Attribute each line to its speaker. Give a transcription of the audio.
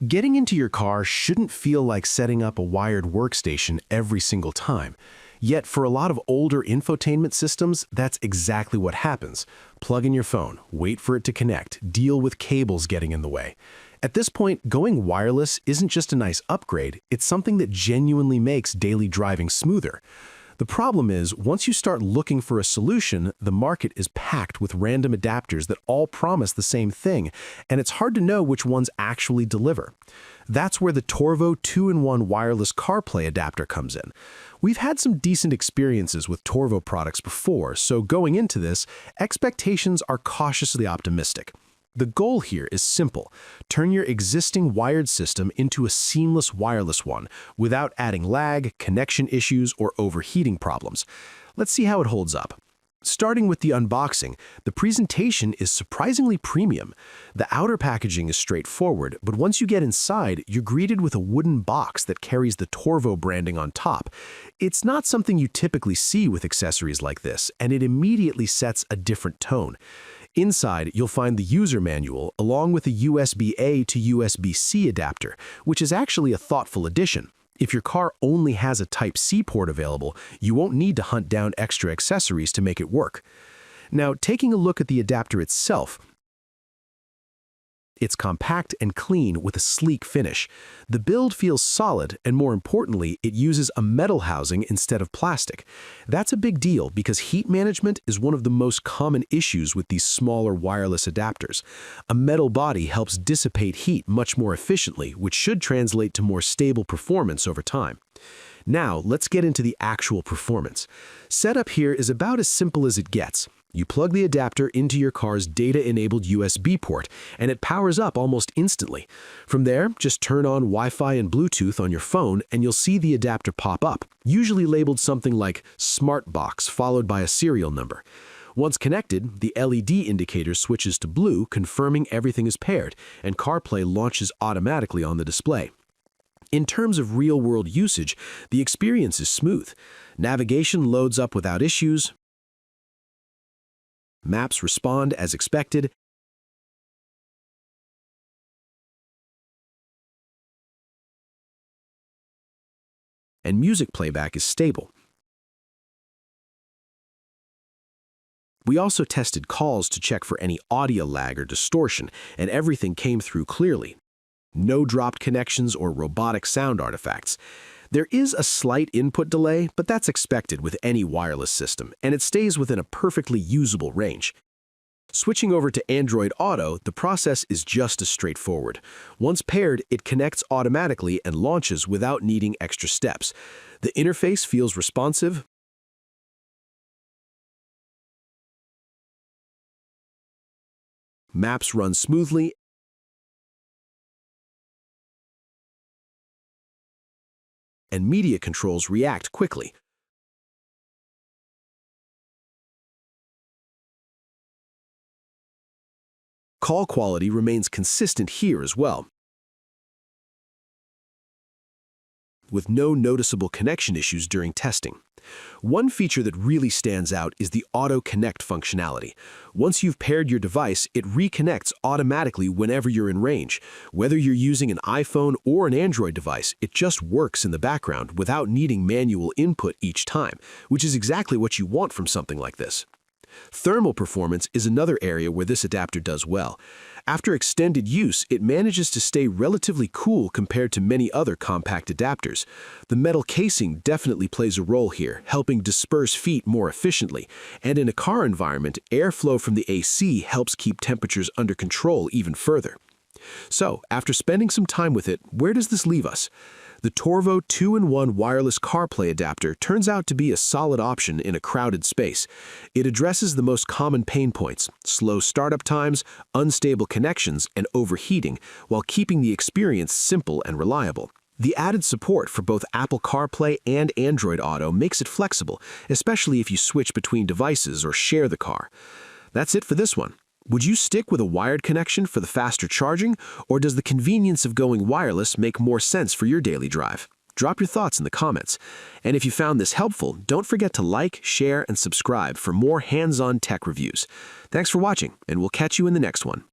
Speaker 1: Getting into your car shouldn't feel like setting up a wired workstation every single time. Yet for a lot of older infotainment systems, that's exactly what happens. Plug in your phone, wait for it to connect, deal with cables getting in the way. At this point, going wireless isn't just a nice upgrade, it's something that genuinely makes daily driving smoother. The problem is, once you start looking for a solution, the market is packed with random adapters that all promise the same thing, and it's hard to know which ones actually deliver. That's where the TORVO 2-in-1 wireless CarPlay adapter comes in. We've had some decent experiences with TORVO products before, so going into this, expectations are cautiously optimistic. The goal here is simple. Turn your existing wired system into a seamless wireless one without adding lag, connection issues, or overheating problems. Let's see how it holds up. Starting with the unboxing, the presentation is surprisingly premium. The outer packaging is straightforward, but once you get inside, you're greeted with a wooden box that carries the TORVO branding on top. It's not something you typically see with accessories like this, and it immediately sets a different tone. Inside, you'll find the user manual along with a USB-A to USB-C adapter, which is actually a thoughtful addition. If your car only has a Type-C port available, you won't need to hunt down extra accessories to make it work. Now, taking a look at the adapter itself, it's compact and clean with a sleek finish. The build feels solid, and more importantly, it uses a metal housing instead of plastic. That's a big deal because heat management is one of the most common issues with these smaller wireless adapters. A metal body helps dissipate heat much more efficiently, which should translate to more stable performance over time. Now, let's get into the actual performance. Setup here is about as simple as it gets. You plug the adapter into your car's data-enabled USB port, and it powers up almost instantly. From there, just turn on Wi-Fi and Bluetooth on your phone, and you'll see the adapter pop up, usually labeled something like Smart Box, followed by a serial number. Once connected, the LED indicator switches to blue, confirming everything is paired, and CarPlay launches automatically on the display. In terms of real-world usage, the experience is smooth. Navigation loads up without issues. Maps respond as expected, and music playback is stable. We also tested calls to check for any audio lag or distortion, and everything came through clearly. No dropped connections or robotic sound artifacts. There is a slight input delay, but that's expected with any wireless system, and it stays within a perfectly usable range. Switching over to Android Auto, the process is just as straightforward. Once paired, it connects automatically and launches without needing extra steps. The interface feels responsive, maps run smoothly, and media controls react quickly. Call quality remains consistent here as well, with no noticeable connection issues during testing. One feature that really stands out is the Auto Connect functionality. Once you've paired your device, it reconnects automatically whenever you're in range. Whether you're using an iPhone or an Android device, it just works in the background without needing manual input each time, which is exactly what you want from something like this. Thermal performance is another area where this adapter does well. After extended use, it manages to stay relatively cool compared to many other compact adapters. The metal casing definitely plays a role here, helping disperse heat more efficiently. And in a car environment, airflow from the AC helps keep temperatures under control even further. So, after spending some time with it, where does this leave us? The TORVO 2-in-1 wireless CarPlay adapter turns out to be a solid option in a crowded space. It addresses the most common pain points: slow startup times, unstable connections, and overheating, while keeping the experience simple and reliable. The added support for both Apple CarPlay and Android Auto makes it flexible, especially if you switch between devices or share the car. That's it for this one. Would you stick with a wired connection for the faster charging, or does the convenience of going wireless make more sense for your daily drive? Drop your thoughts in the comments. And if you found this helpful, don't forget to like, share, and subscribe for more hands-on tech reviews. Thanks for watching, and we'll catch you in the next one.